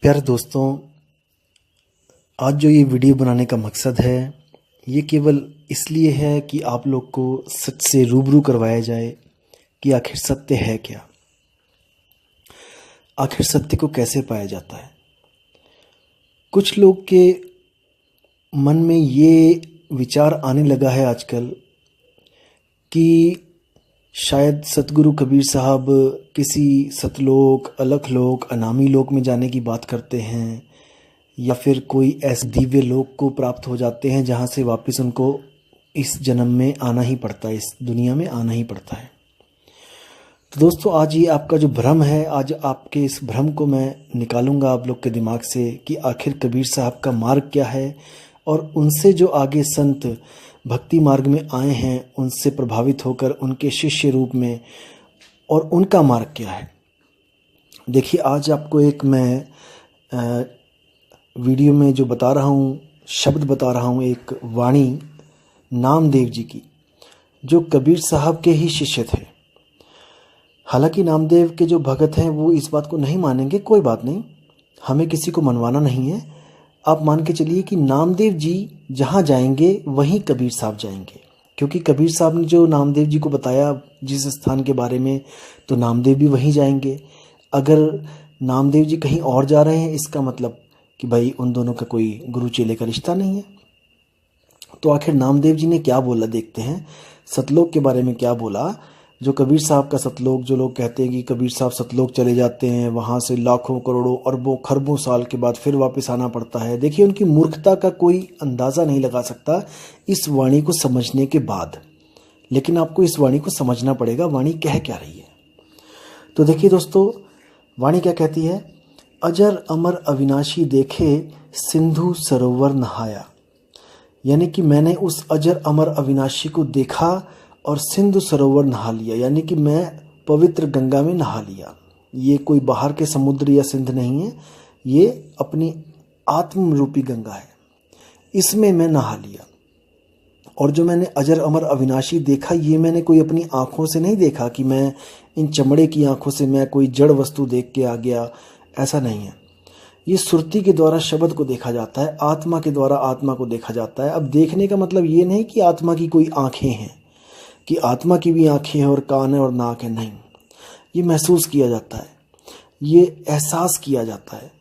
प्यारे दोस्तों, आज जो ये वीडियो बनाने का मकसद है ये केवल इसलिए है कि आप लोग को सच से रूबरू करवाया जाए कि आखिर सत्य है क्या, आखिर सत्य को कैसे पाया जाता है। कुछ लोग के मन में ये विचार आने लगा है आजकल कि शायद सतगुरु कबीर साहब किसी सतलोक, अलखलोक, अनामी लोक में जाने की बात करते हैं या फिर कोई ऐसे दिव्य लोक को प्राप्त हो जाते हैं जहाँ से वापस उनको इस जन्म में आना ही पड़ता है, इस दुनिया में आना ही पड़ता है। तो दोस्तों, आज ये आपका जो भ्रम है, आज आपके इस भ्रम को मैं निकालूंगा आप लोग के दिमाग से कि आखिर कबीर साहब का मार्ग क्या है और उनसे जो आगे संत भक्ति मार्ग में आए हैं उनसे प्रभावित होकर उनके शिष्य रूप में, और उनका मार्ग क्या है। देखिए, आज आपको एक मैं वीडियो में जो बता रहा हूँ, शब्द बता रहा हूँ, एक वाणी नामदेव जी की, जो कबीर साहब के ही शिष्य थे। हालांकि नामदेव के जो भगत हैं वो इस बात को नहीं मानेंगे, कोई बात नहीं, हमें किसी को मनवाना नहीं है। आप मान के चलिए कि नामदेव जी जहाँ जाएंगे वहीं कबीर साहब जाएंगे, क्योंकि कबीर साहब ने जो नामदेव जी को बताया जिस स्थान के बारे में, तो नामदेव भी वहीं जाएंगे। अगर नामदेव जी कहीं और जा रहे हैं, इसका मतलब कि भाई उन दोनों का कोई गुरु चेले का रिश्ता नहीं है। तो आखिर नामदेव जी ने क्या बोला, देखते हैं सतलोक के बारे में क्या बोला। जो कबीर साहब का सतलोक, जो लोग कहते हैं कि कबीर साहब सतलोक चले जाते हैं, वहाँ से लाखों करोड़ों अरबों खरबों साल के बाद फिर वापस आना पड़ता है। देखिए, उनकी मूर्खता का कोई अंदाज़ा नहीं लगा सकता इस वाणी को समझने के बाद, लेकिन आपको इस वाणी को समझना पड़ेगा, वाणी कह क्या रही है। तो देखिए दोस्तों, वाणी क्या कहती है। अजर अमर अविनाशी देखे सिंधु सरोवर नहाया, यानी कि मैंने उस अजर अमर अविनाशी को देखा और सिंधु सरोवर नहा लिया, यानी कि मैं पवित्र गंगा में नहा लिया। ये कोई बाहर के समुद्र या सिंध नहीं है, ये अपनी आत्म रूपी गंगा है, इसमें मैं नहा लिया। और जो मैंने अजर अमर अविनाशी देखा, ये मैंने कोई अपनी आँखों से नहीं देखा कि मैं इन चमड़े की आँखों से मैं कोई जड़ वस्तु देख के आ गया, ऐसा नहीं है। ये सुरती के द्वारा शब्द को देखा जाता है, आत्मा के द्वारा आत्मा को देखा जाता है। अब देखने का मतलब ये नहीं कि आत्मा की कोई आँखें हैं, कि आत्मा की भी आँखें हैं और कान है और नाक है, नहीं। ये महसूस किया जाता है, ये एहसास किया जाता है।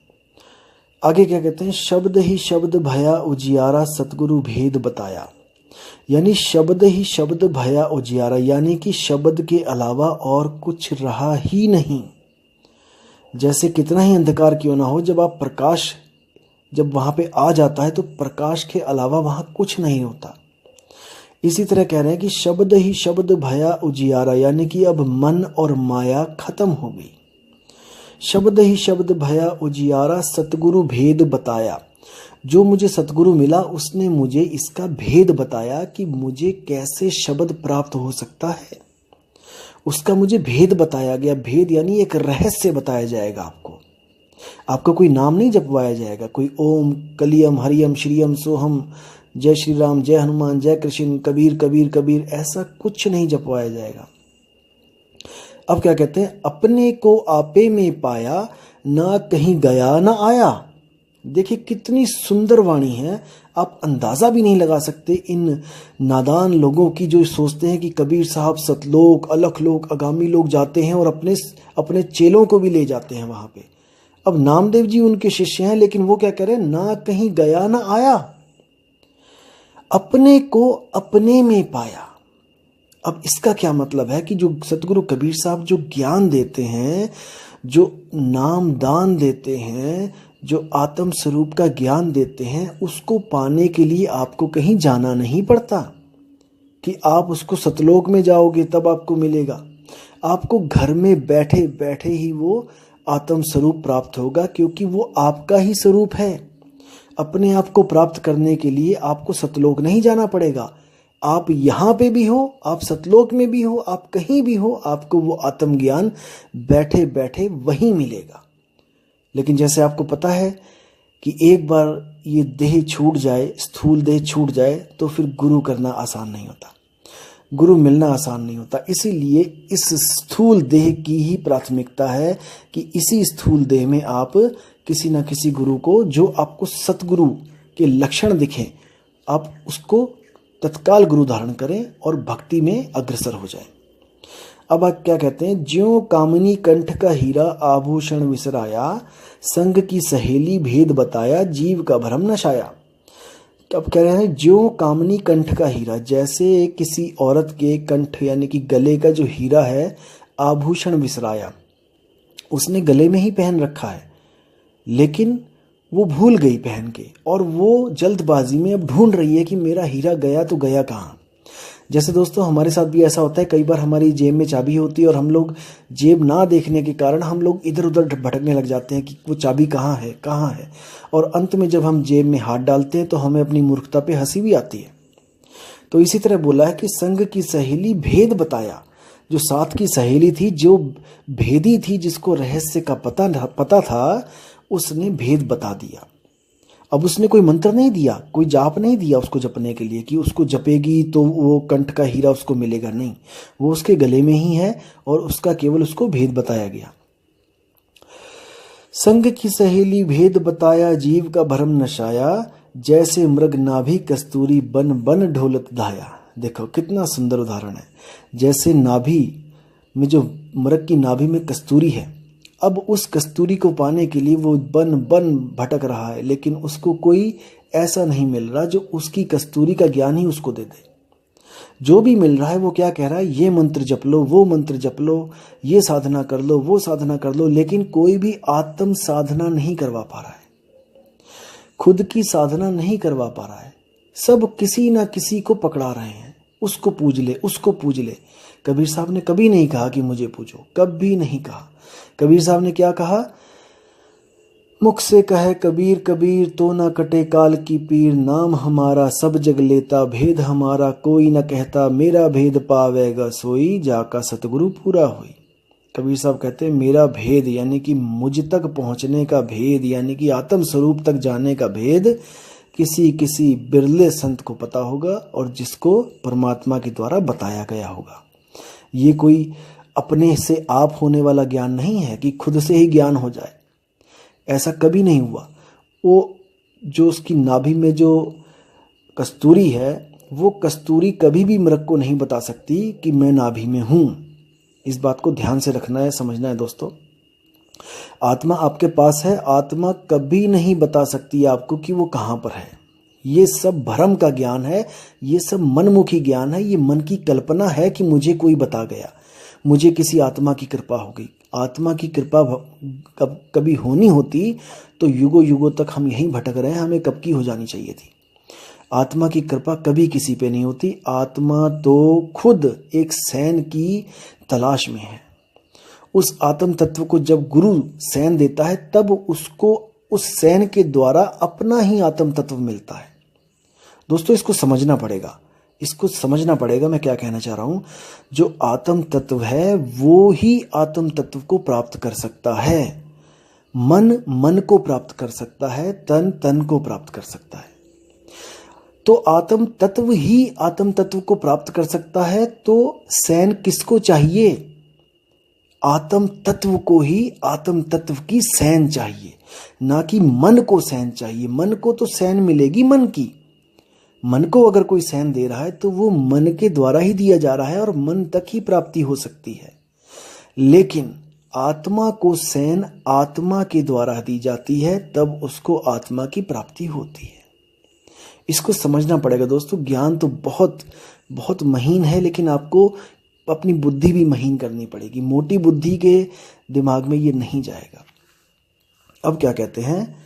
आगे क्या कहते हैं, शब्द ही शब्द भया उजियारा सतगुरु भेद बताया, यानी शब्द ही शब्द भया उजियारा, यानी कि शब्द के अलावा और कुछ रहा ही नहीं। जैसे कितना ही अंधकार क्यों ना हो, जब आप प्रकाश जब वहाँ पे आ जाता है तो प्रकाश के अलावा वहाँ कुछ नहीं होता। इसी तरह कह रहे हैं कि शब्द ही शब्द भया उजियारा, यानी कि अब मन और माया खत्म हो गई। शब्द ही शब्द भया उजियारा सतगुरु भेद बताया, जो मुझे सतगुरु मिला उसने मुझे इसका भेद बताया कि मुझे कैसे शब्द प्राप्त हो सकता है, उसका मुझे भेद बताया गया। भेद यानी एक रहस्य बताया जाएगा आपको। आपको कोई नाम नहीं जपवाया जाएगा, कोई ओम कलियम हरियम श्रीयम सोहम, जय श्री राम, जय हनुमान, जय कृष्ण, कबीर कबीर कबीर, ऐसा कुछ नहीं जपवाया जाएगा। अब क्या कहते हैं, अपने को आपे में पाया, ना कहीं गया ना आया। देखिए कितनी सुंदर वाणी है, आप अंदाजा भी नहीं लगा सकते इन नादान लोगों की जो सोचते हैं कि कबीर साहब सतलोक, अलखलोक, आगामी लोग जाते हैं और अपने चेलों को भी ले जाते हैं वहां पे। अब नामदेव जी उनके शिष्य हैं, लेकिन वो क्या कह रहे हैं, ना कहीं गया ना आया, अपने को अपने में पाया। अब इसका क्या मतलब है कि जो सतगुरु कबीर साहब जो ज्ञान देते हैं, जो नाम दान देते हैं, जो आत्म स्वरूप का ज्ञान देते हैं, उसको पाने के लिए आपको कहीं जाना नहीं पड़ता कि आप उसको सतलोक में जाओगे तब आपको मिलेगा। आपको घर में बैठे बैठे ही वो आत्म स्वरूप प्राप्त होगा, क्योंकि वो आपका ही स्वरूप है। अपने आप को प्राप्त करने के लिए आपको सतलोक नहीं जाना पड़ेगा। आप यहाँ पे भी हो, आप सतलोक में भी हो, आप कहीं भी हो, आपको वो आत्मज्ञान बैठे बैठे वहीं मिलेगा। लेकिन जैसे आपको पता है कि एक बार ये देह छूट जाए, स्थूल देह छूट जाए, तो फिर गुरु करना आसान नहीं होता। गुरु मिलना आसान नहीं होता। इसीलिए इस स्थूल देह की ही प्राथमिकता है कि इसी स्थूल देह में आप किसी न किसी गुरु को, जो आपको सतगुरु के लक्षण दिखें, आप उसको तत्काल गुरु धारण करें और भक्ति में अग्रसर हो जाएं। अब आप क्या कहते हैं, ज्यों कामिनी कंठ का हीरा आभूषण विसराया, संग की सहेली भेद बताया, जीव का भरम नशाया। अब कह रहे हैं ज्यों कामिनी कंठ का हीरा, जैसे किसी औरत के कंठ यानी कि गले का जो हीरा है, आभूषण विसराया, उसने गले में ही पहन रखा है लेकिन वो भूल गई पहन के, और वो जल्दबाजी में अब ढूंढ रही है कि मेरा हीरा गया तो गया कहाँ। जैसे दोस्तों हमारे साथ भी ऐसा होता है, कई बार हमारी जेब में चाबी होती है और हम लोग जेब ना देखने के कारण हम लोग इधर उधर भटकने लग जाते हैं कि वो चाबी कहाँ है, और अंत में जब हम जेब में हाथ डालते हैं तो हमें अपनी मूर्खता पे हंसी भी आती है। तो इसी तरह बोला है कि संग की सहेली भेद बताया, जो साथ की सहेली थी, जो भेदी थी, जिसको रहस्य का पता था, उसने भेद बता दिया। अब उसने कोई मंत्र नहीं दिया, कोई जाप नहीं दिया उसको जपने के लिए कि उसको जपेगी तो वो कंठ का हीरा उसको मिलेगा, नहीं, वो उसके गले में ही है और उसका केवल उसको भेद बताया गया। संग की सहेली भेद बताया, जीव का भरम नशाया, जैसे मृग नाभि कस्तूरी बन बन ढोलत धाया। देखो कितना सुंदर उदाहरण है। जैसे नाभि में, जो मृग की नाभि में कस्तूरी है, अब उस कस्तूरी को पाने के लिए वो बन बन भटक रहा है, लेकिन उसको कोई ऐसा नहीं मिल रहा जो उसकी कस्तूरी का ज्ञान ही उसको दे दे। जो भी मिल रहा है वो क्या कह रहा है, ये मंत्र जप लो, वो मंत्र जप लो, ये साधना कर लो, वो साधना कर लो, लेकिन कोई भी आत्म साधना नहीं करवा पा रहा है, खुद की साधना नहीं करवा पा रहा है। सब किसी ना किसी को पकड़ा रहे हैं, उसको पूज ले, उसको पूज ले। कबीर साहब ने कभी नहीं कहा कि मुझे पूजो, कभी नहीं कहा। कबीर साहब ने क्या कहा, मुख से कहे कबीर कबीर तो न कटे काल की पीर, नाम हमारा सब जग लेता, भेद हमारा कोई न कहता, मेरा भेद पावेगा सोई, जाका सतगुरु पूरा होई। कबीर साहब कहते हैं मेरा भेद यानी कि मुझ तक पहुंचने का भेद, यानी कि आत्म स्वरूप तक जाने का भेद किसी किसी बिरले संत को पता होगा, और जिसको परमात्मा के द्वारा बताया गया होगा। ये कोई अपने से आप होने वाला ज्ञान नहीं है कि खुद से ही ज्ञान हो जाए, ऐसा कभी नहीं हुआ। वो जो उसकी नाभि में जो कस्तूरी है, वो कस्तूरी कभी भी मृग को नहीं बता सकती कि मैं नाभि में हूं। इस बात को ध्यान से रखना है, समझना है दोस्तों। आत्मा आपके पास है, आत्मा कभी नहीं बता सकती आपको कि वो कहां पर है। ये सब भ्रम का ज्ञान है, ये सब मनमुखी ज्ञान है, ये मन की कल्पना है कि मुझे कोई बता गया, मुझे किसी आत्मा की कृपा हो गई। आत्मा की कृपा कभी होनी होती तो युगों युगों तक हम यहीं भटक रहे हैं, हमें कब की हो जानी चाहिए थी। आत्मा की कृपा कभी किसी पे नहीं होती। आत्मा तो खुद एक सैन की तलाश में है। उस आत्म तत्व को जब गुरु सैन देता है, तब उसको उस सैन के द्वारा अपना ही आत्म तत्व मिलता है। दोस्तों इसको समझना पड़ेगा, इसको समझना पड़ेगा मैं क्या कहना चाह रहा हूं। जो आत्म तत्व है वो ही आत्म तत्व को प्राप्त कर सकता है। मन मन को प्राप्त कर सकता है, तन तन को प्राप्त कर सकता है। तो आत्म तत्व ही आत्म तत्व को प्राप्त कर सकता है। तो सैन किसको चाहिए? आत्म तत्व को ही आत्म तत्व की सैन चाहिए, ना कि मन को सैन चाहिए। मन को तो सैन मिलेगी मन की। मन को अगर कोई सैन दे रहा है तो वो मन के द्वारा ही दिया जा रहा है और मन तक ही प्राप्ति हो सकती है। लेकिन आत्मा को सैन आत्मा के द्वारा दी जाती है, तब उसको आत्मा की प्राप्ति होती है। इसको समझना पड़ेगा दोस्तों। ज्ञान तो बहुत बहुत महीन है, लेकिन आपको अपनी बुद्धि भी महीन करनी पड़ेगी। मोटी बुद्धि के दिमाग में ये नहीं जाएगा। अब क्या कहते हैं,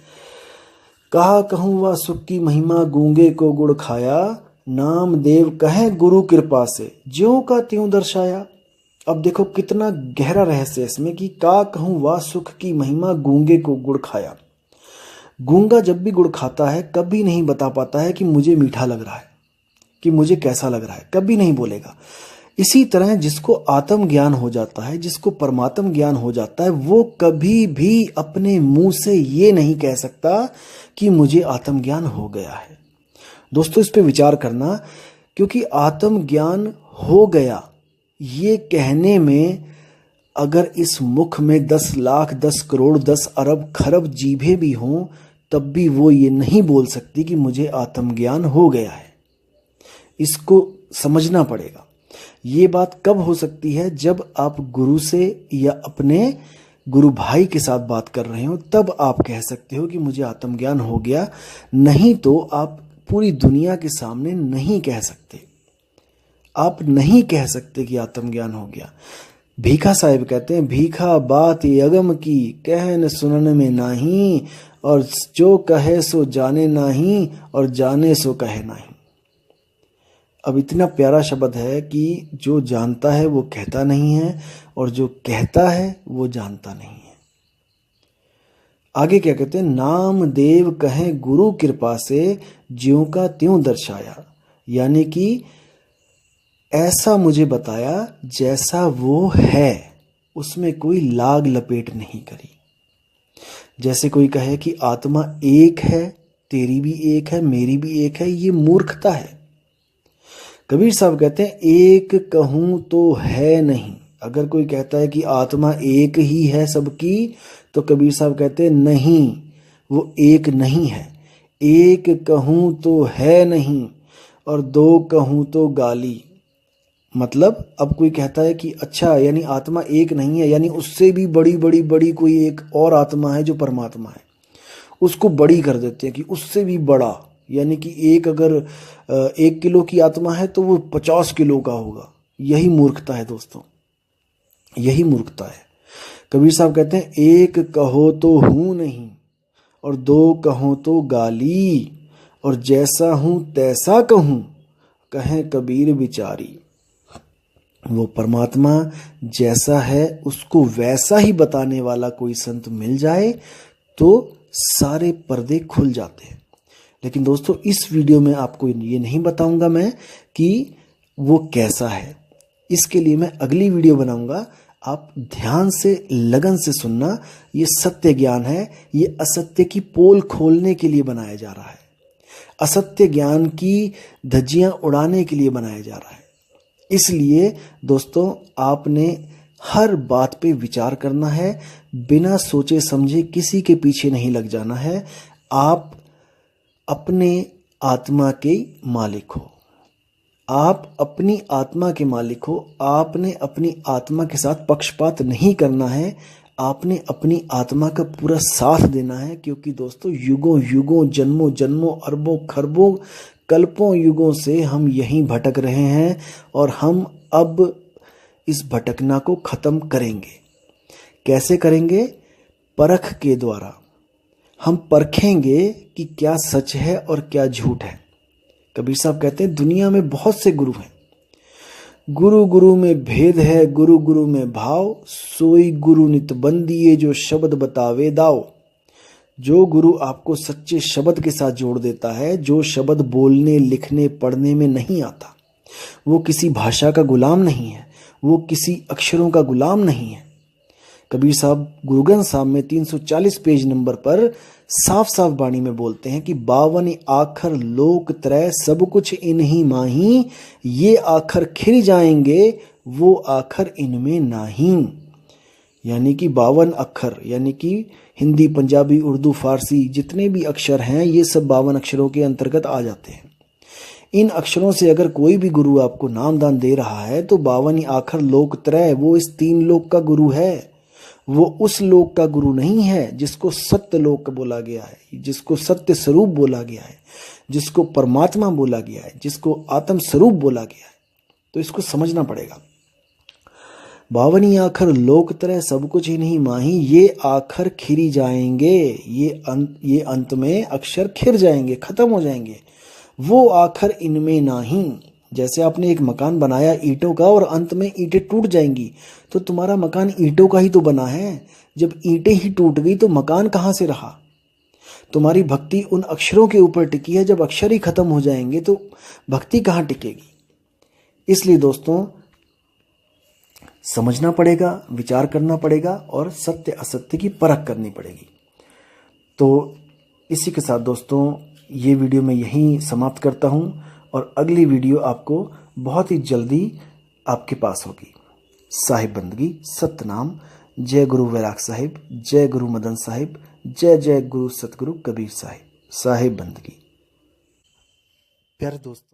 कहा कहूँ वह सुख की महिमा, गूंगे को गुड़ खाया, नाम देव कहे गुरु कृपा से, ज्यों का त्यों दर्शाया। अब देखो कितना गहरा रहस्य है इसमें कि का कहूँ वह सुख की महिमा, गूंगे को गुड़ खाया। गूंगा जब भी गुड़ खाता है कभी नहीं बता पाता है कि मुझे मीठा लग रहा है, कि मुझे कैसा लग रहा है, कभी नहीं बोलेगा। इसी तरह जिसको आत्म ज्ञान हो जाता है, जिसको परमात्म ज्ञान हो जाता है, वो कभी भी अपने मुंह से ये नहीं कह सकता कि मुझे आत्म ज्ञान हो गया है। दोस्तों इस पे विचार करना, क्योंकि आत्म ज्ञान हो गया ये कहने में अगर इस मुख में 10 लाख 10 करोड़ 10 अरब खरब जीभें भी हों तब भी वो ये नहीं बोल सकती कि मुझे आत्मज्ञान हो गया है। इसको समझना पड़ेगा। ये बात कब हो सकती है? जब आप गुरु से या अपने गुरु भाई के साथ बात कर रहे हो, तब आप कह सकते हो कि मुझे आत्मज्ञान हो गया। नहीं तो आप पूरी दुनिया के सामने नहीं कह सकते। आप नहीं कह सकते कि आत्मज्ञान हो गया। भीखा साहिब कहते हैं, भीखा बात अगम की कहन सुनन में नाही, और जो कहे सो जाने नाही, और जाने सो कहे नाही। अब इतना प्यारा शब्द है कि जो जानता है वो कहता नहीं है, और जो कहता है वो जानता नहीं है। आगे क्या कहते हैं? नाम देव कहें गुरु कृपा से, ज्यों का त्यों दर्शाया। यानी कि ऐसा मुझे बताया जैसा वो है, उसमें कोई लाग लपेट नहीं करी। जैसे कोई कहे कि आत्मा एक है, तेरी भी एक है, मेरी भी एक है, ये मूर्खता है। कबीर साहब कहते हैं, एक कहूं तो है नहीं। अगर कोई कहता है कि आत्मा एक ही है सबकी, तो कबीर साहब कहते हैं नहीं, वो एक नहीं है। एक कहूं तो है नहीं, और दो कहूं तो गाली। मतलब अब कोई कहता है कि अच्छा, यानी आत्मा एक नहीं है, यानी उससे भी बड़ी बड़ी बड़ी कोई एक और आत्मा है जो परमात्मा है, उसको बड़ी कर देते हैं कि उससे भी बड़ा। यानी कि एक अगर 1 किलो की आत्मा है तो वो 50 किलो का होगा। यही मूर्खता है दोस्तों, यही मूर्खता है। कबीर साहब कहते हैं, एक कहो तो हूं नहीं, और दो कहो तो गाली, और जैसा हूं तैसा कहूं, कहें कबीर विचारी। वो परमात्मा जैसा है उसको वैसा ही बताने वाला कोई संत मिल जाए तो सारे पर्दे खुल जाते हैं। लेकिन दोस्तों, इस वीडियो में आपको ये नहीं बताऊंगा मैं कि वो कैसा है। इसके लिए मैं अगली वीडियो बनाऊंगा। आप ध्यान से, लगन से सुनना। ये सत्य ज्ञान है, ये असत्य की पोल खोलने के लिए बनाया जा रहा है, असत्य ज्ञान की धज्जियां उड़ाने के लिए बनाया जा रहा है। इसलिए दोस्तों, आपने हर बात पे विचार करना है, बिना सोचे समझे किसी के पीछे नहीं लग जाना है। आप अपने आत्मा के मालिक हो, आप अपनी आत्मा के मालिक हो। आपने अपनी आत्मा के साथ पक्षपात नहीं करना है, आपने अपनी आत्मा का पूरा साथ देना है। क्योंकि दोस्तों, युगों युगों, जन्मों जन्मों, अरबों खरबों, कल्पों युगों से हम यहीं भटक रहे हैं, और हम अब इस भटकना को खत्म करेंगे। कैसे करेंगे? परख के द्वारा। हम परखेंगे कि क्या सच है और क्या झूठ है। कबीर साहब कहते हैं, दुनिया में बहुत से गुरु हैं, गुरु गुरु में भेद है, गुरु गुरु में भाव, सोई गुरु नित बंदिए, जो शब्द बतावे दाओ। जो गुरु आपको सच्चे शब्द के साथ जोड़ देता है, जो शब्द बोलने लिखने पढ़ने में नहीं आता, वो किसी भाषा का गुलाम नहीं है, वो किसी अक्षरों का गुलाम नहीं है। कबीर साहब गुरु ग्रंथ साहब में 340 पेज नंबर पर साफ साफ वाणी में बोलते हैं कि 52 आखर लोक त्रय सब कुछ इन्हीं माही, ये आखर खिर जाएंगे वो आखर इनमें नाही। यानी कि 52 अक्षर, यानी कि हिंदी, पंजाबी, उर्दू, फारसी जितने भी अक्षर हैं, ये सब 52 अक्षरों के अंतर्गत आ जाते हैं। इन अक्षरों से अगर कोई भी गुरु आपको नाम दान दे रहा है तो 52 आखर लोक त्रय, वो इस 3 लोक का गुरु है। वो उस लोक का गुरु नहीं है जिसको सत्य लोक बोला गया है, जिसको सत्य स्वरूप बोला गया है, जिसको परमात्मा बोला गया है, जिसको आत्म स्वरूप बोला गया है। तो इसको समझना पड़ेगा। 52 आखर लोक त्रय सब कुछ ही नहीं माही, ये आखर खिरी जाएंगे, ये अंत में अक्षर खिर जाएंगे, खत्म हो जाएंगे, वो आखर इनमें नाही। जैसे आपने एक मकान बनाया ईंटों का और अंत में ईंटें टूट जाएंगी, तो तुम्हारा मकान ईंटों का ही तो बना है। जब ईंटें ही टूट गई तो मकान कहाँ से रहा? तुम्हारी भक्ति उन अक्षरों के ऊपर टिकी है, जब अक्षर ही खत्म हो जाएंगे तो भक्ति कहाँ टिकेगी? इसलिए दोस्तों, समझना पड़ेगा, विचार करना पड़ेगा और सत्य असत्य की परख करनी पड़ेगी। तो इसी के साथ दोस्तों, ये वीडियो मैं यहीं समाप्त करता हूँ और अगली वीडियो आपको बहुत ही जल्दी आपके पास होगी। साहिब बंदगी, सतनाम, जय गुरु वैराग साहिब, जय गुरु मदन साहिब, जय जय गुरु सतगुरु कबीर साहिब। साहिब बंदगी। प्यारे दोस्तों,